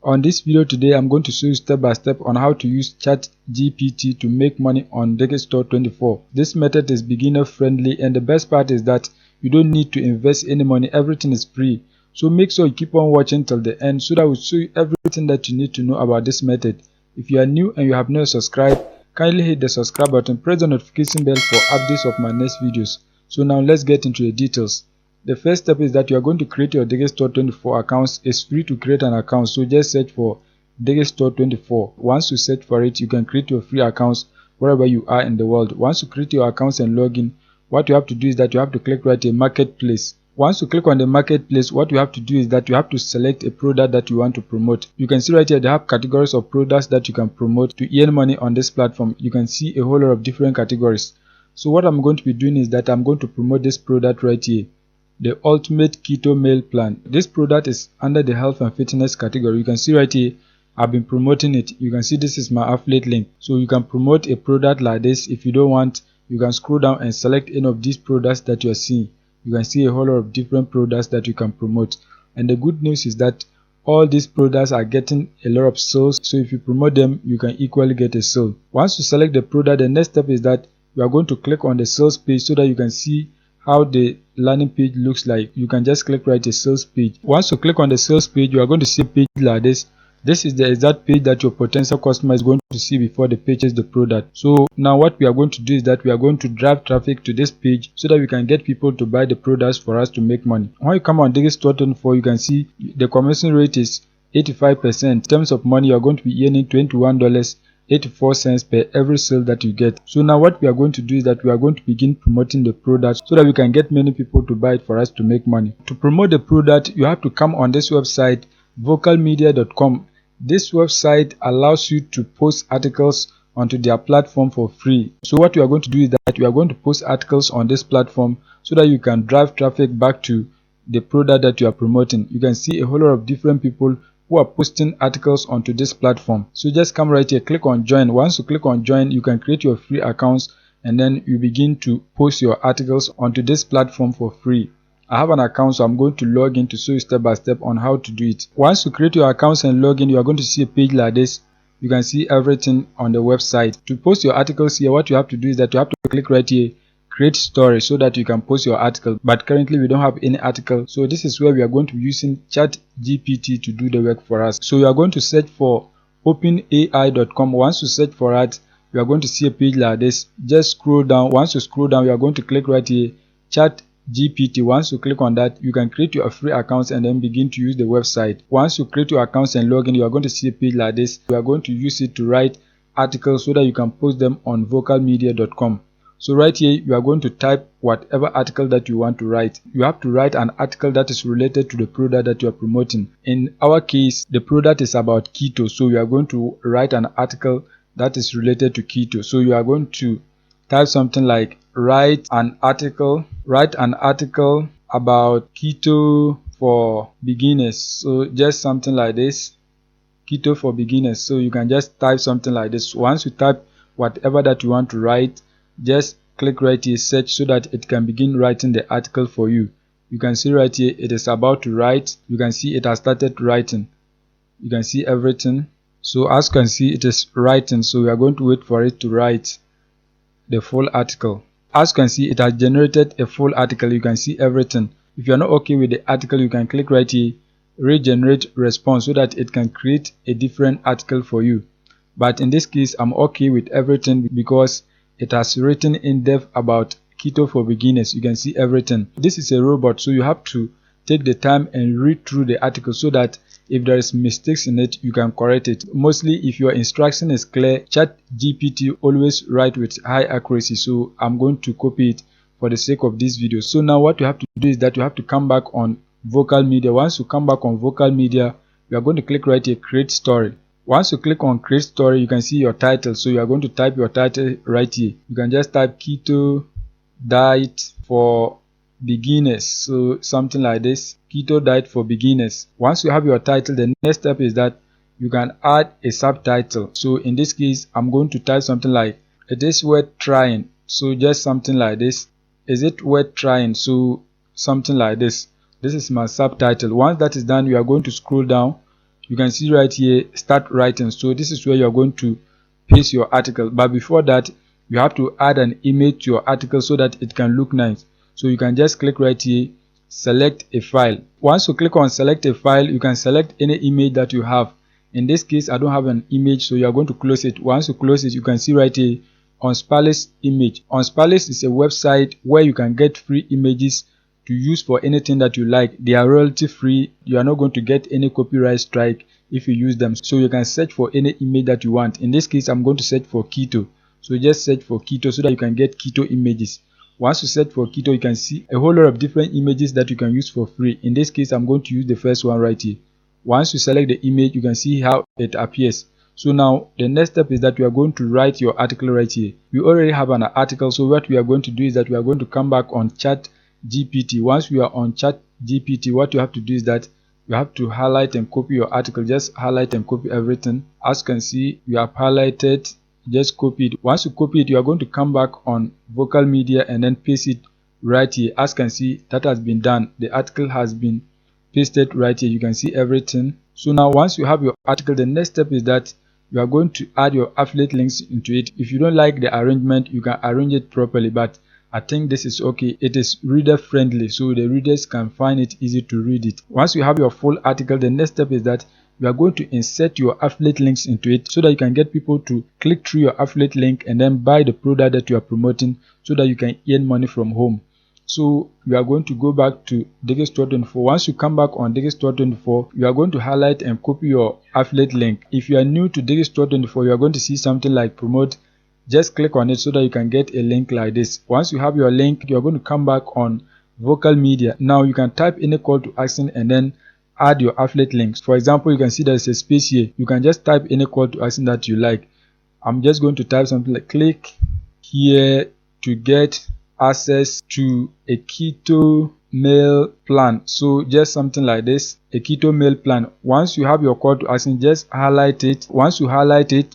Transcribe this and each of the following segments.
On this video today, I'm going to show you step by step on how to use Chatgpt to make money on Digistore24. This method is beginner friendly, and the best part is that you don't need to invest any money. Everything is free. So make sure you keep on watching till the end so that I will show you everything that you need to know about this method. If you are new and you have not subscribed, kindly hit the subscribe button, press the notification bell for updates of my next videos. So now let's get into the details. The first step is that you are going to create your Digistore24 accounts. It's free to create an account, so just search for Digistore24. Once you search for it, you can create your free accounts wherever you are in the world. Once you create your accounts and log in, what you have to do is that you have to click right here, marketplace. Once you click on the marketplace, what you have to do is that you have to select a product that you want to promote. You can see right here they have categories of products that you can promote to earn money on this platform. You can see a whole lot of different categories. So what I'm going to be doing is that I'm going to promote this product right here, the ultimate keto meal plan. This product is under the health and fitness category. You can see right here I've been promoting it. You can see this is my affiliate link. So you can promote a product like this. If you don't want, you can scroll down and select any of these products that you're seeing. You can see a whole lot of different products that you can promote. And the good news is that all these products are getting a lot of sales. So if you promote them, you can equally get a sale. Once you select the product, the next step is that you are going to click on the sales page so that you can see how the landing page looks like. You can just click right the sales page. Once you click on the sales page, you are going to see a page like this. This is the exact page that your potential customer is going to see before they purchase the product. So now what we are going to do is that we are going to drive traffic to this page so that we can get people to buy the products for us to make money. When you come on Digistore24, you can see the commission rate is 85%. In terms of money, you are going to be earning $21.84 per every sale that you get. So now what we are going to do is that we are going to begin promoting the product so that we can get many people to buy it for us to make money. To promote the product, you have to come on this website, vocalmedia.com. This website allows you to post articles onto their platform for free. So what you are going to do is that you are going to post articles on this platform so that you can drive traffic back to the product that you are promoting. You can see a whole lot of different people who are posting articles onto this platform. So just come right here, click on join. Once you click on join, you can create your free accounts and then you begin to post your articles onto this platform for free. I have an account, so I'm going to log in to show you step by step on how to do it. Once you create your accounts and log in, you are going to see a page like this. You can see everything on the website. To post your articles here, what you have to do is that you have to click right here, create story, so that you can post your article. But currently we don't have any article, so this is where we are going to be using Chatgpt to do the work for us. So you are going to search for openai.com. Once you search for it, you are going to see a page like this. Just scroll down. Once you scroll down, you are going to click right here, Chatgpt. Once you click on that, you can create your free accounts and then begin to use the website. Once you create your accounts and log in, you are going to see a page like this. You are going to use it to write articles so that you can post them on vocalmedia.com. So right here, you are going to type whatever article that you want to write. You have to write an article that is related to the product that you are promoting. In our case, the product is about keto, so you are going to write an article that is related to keto. So you are going to type something like write an article about keto for beginners. So just something like this, keto for beginners. So you can just type something like this. Once you type whatever that you want to write, just click right here, search, so that it can begin writing the article for you. You can see right here it is about to write. You can see it has started writing. You can see everything. So as you can see, it is writing. So we are going to wait for it to write the full article. As you can see, it has generated a full article. You can see everything. If you are not okay with the article, you can click right here, regenerate response, so that it can create a different article for you. But in this case, I'm okay with everything because it has written in depth about keto for beginners. You can see everything. This is a robot, so you have to take the time and read through the article so that if there is mistakes in it, you can correct it. Mostly if your instruction is clear, Chatgpt always write with high accuracy, so I'm going to copy it for the sake of this video. So now what you have to do is that you have to come back on Vocal Media. Once you come back on Vocal Media, you are going to click right here, create story. Once you click on create story, you can see your title. So you are going to type your title right here. You can just type keto diet for beginners, so something like this, keto diet for beginners. Once you have your title, the next step is that you can add a subtitle. So in this case, I'm going to type something like, it is worth trying. So just something like this, is it worth trying? So something like this. This is my subtitle. Once that is done, you are going to scroll down you can see right here start writing. So this is where you are going to paste your article, but before that you have to add an image to your article so that it can look nice. So you can just click right here, select a file. Once you click on select a file, you can select any image that you have. In this case I don't have an image, so you are going to close it. Once you close it, you can see right here Unsplash image. Unsplash is a website where you can get free images to use for anything that you like. They are royalty free. You are not going to get any copyright strike if you use them. So you can search for any image that you want. In this case I'm going to search for keto. So just search for keto so that you can get keto images. Once you search for keto, you can see a whole lot of different images that you can use for free. In this case I'm going to use the first one right here. Once you select the image, you can see how it appears. So now the next step is that we are going to write your article right here. We already have an article, so what we are going to do is that we are going to come back on Chatgpt. Once we are on Chatgpt, what you have to do is that you have to highlight and copy your article. Just highlight and copy everything. As you can see, you have highlighted, just copy it. Once you copy it, you are going to come back on vocal media and then paste it right here. As you can see, that has been done. The article has been pasted right here. You can see everything. So now once you have your article, the next step is that you are going to add your affiliate links into it. If you don't like the arrangement, you can arrange it properly, but I think this is okay. It is reader friendly, so the readers can find it easy to read it. Once you have your full article, the next step is that you are going to insert your affiliate links into it so that you can get people to click through your affiliate link and then buy the product that you are promoting so that you can earn money from home. So we are going to go back to Digistore24. Once you come back on Digistore24, you are going to highlight and copy your affiliate link. If you are new to Digistore24, you are going to see something like promote. Just click on it so that you can get a link like this. Once you have your link, you are going to come back on vocal media. Now you can type any call to action and then add your affiliate links. For example, you can see there's a space here. You can just type any call to action that you like. I'm just going to type something like click here to get access to a keto meal plan. So just something like this, a keto meal plan. Once you have your call to action, just highlight it. Once you highlight it,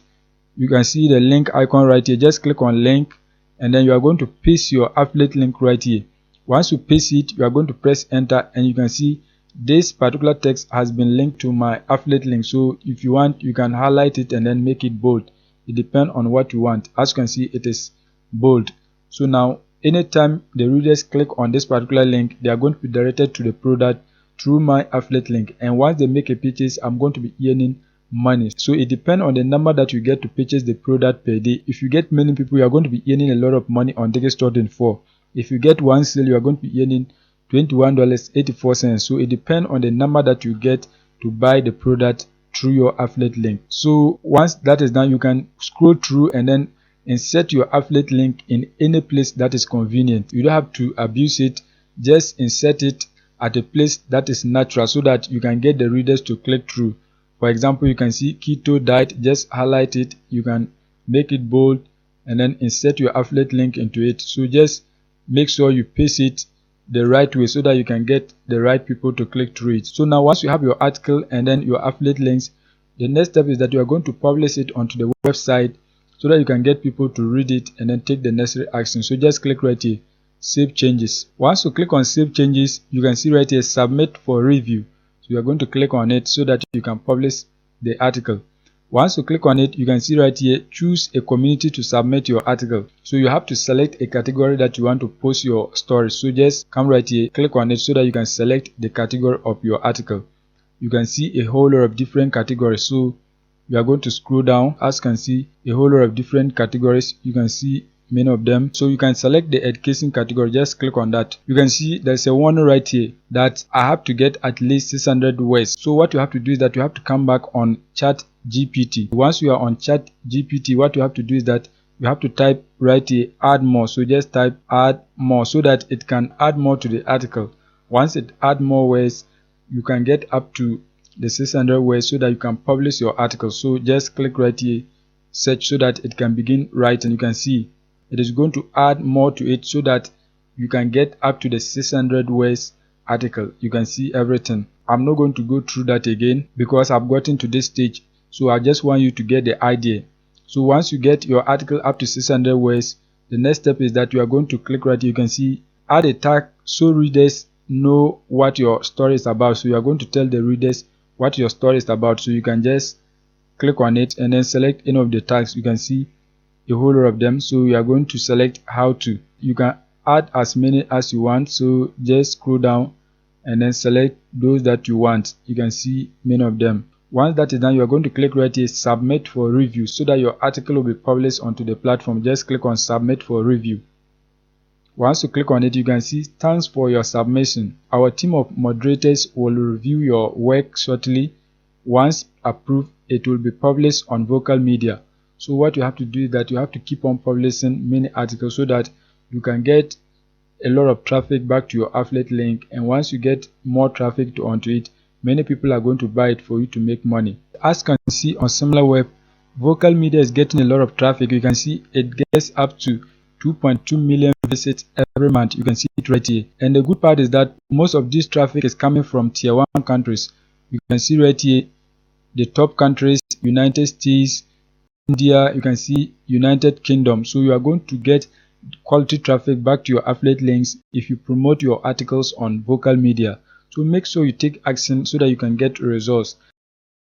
you can see the link icon right here. Just click on link and then you are going to paste your affiliate link right here. Once you paste it, you are going to press enter and you can see this particular text has been linked to my affiliate link. So if you want, you can highlight it and then make it bold. It depends on what you want. As you can see, it is bold. So now anytime the readers click on this particular link, they are going to be directed to the product through my affiliate link, and once they make a purchase, I'm going to be earning money. So it depends on the number that you get to purchase the product per day. If you get many people, you are going to be earning a lot of money on Digistore24. If you get one sale, you are going to be earning $21.84. So it depends on the number that you get to buy the product through your affiliate link. So once that is done, you can scroll through and then insert your affiliate link in any place that is convenient. You don't have to abuse it. Just insert it at a place that is natural so that you can get the readers to click through. For example, you can see keto diet. Just highlight it. You can make it bold and then insert your affiliate link into it. So just make sure you paste it the right way so that you can get the right people to click through it. So now once you have your article and then your affiliate links, the next step is that you are going to publish it onto the website so that you can get people to read it and then take the necessary action. So just click right here, save changes. Once you click on save changes, you can see right here submit for review. So you are going to click on it so that you can publish the article. Once you click on it, you can see right here choose a community to submit your article. So you have to select a category that you want to post your story. So just come right here, click on it so that you can select the category of your article. You can see a whole lot of different categories. So you are going to scroll down. As you can see, a whole lot of different categories. You can see many of them. So you can select the education category. Just click on that. You can see there's a warning right here that I have to get at least 600 words. So what you have to do is that you have to come back on Chatgpt. Once you are on Chatgpt, what you have to do is that you have to type right here add more. So just type add more so that it can add more to the article. Once it add more words, you can get up to the 600 words so that you can publish your article. So just click right here, search so that it can begin writing. You can see it is going to add more to it so that you can get up to the 600 words article. You can see everything. I'm not going to go through that again because I've gotten to this stage. So I just want you to get the idea. So once you get your article up to 600 words, the next step is that you are going to click right here. You can see add a tag so readers know what your story is about. So you are going to tell the readers what your story is about. So you can just click on it and then select any of the tags. You can see a whole lot of them. So you are going to select how to. You can add as many as you want, so just scroll down and then select those that you want. You can see many of them. Once that is done, you are going to click right here, submit for review, so that your article will be published onto the platform. Just click on submit for review. Once you click on it, you can see thanks for your submission. Our team of moderators will review your work shortly. Once approved, it will be published on Vocal Media. So what you have to do is that you have to keep on publishing many articles so that you can get a lot of traffic back to your affiliate link, and once you get more traffic onto it, many people are going to buy it for you to make money. As you can see on SimilarWeb, Vocal Media is getting a lot of traffic. You can see it gets up to 2.2 million visits every month. You can see it right here. And the good part is that most of this traffic is coming from tier 1 countries. You can see right here the top countries: United States, India, you can see United Kingdom. So you are going to get quality traffic back to your affiliate links if you promote your articles on Vocal Media. So make sure you take action so that you can get results.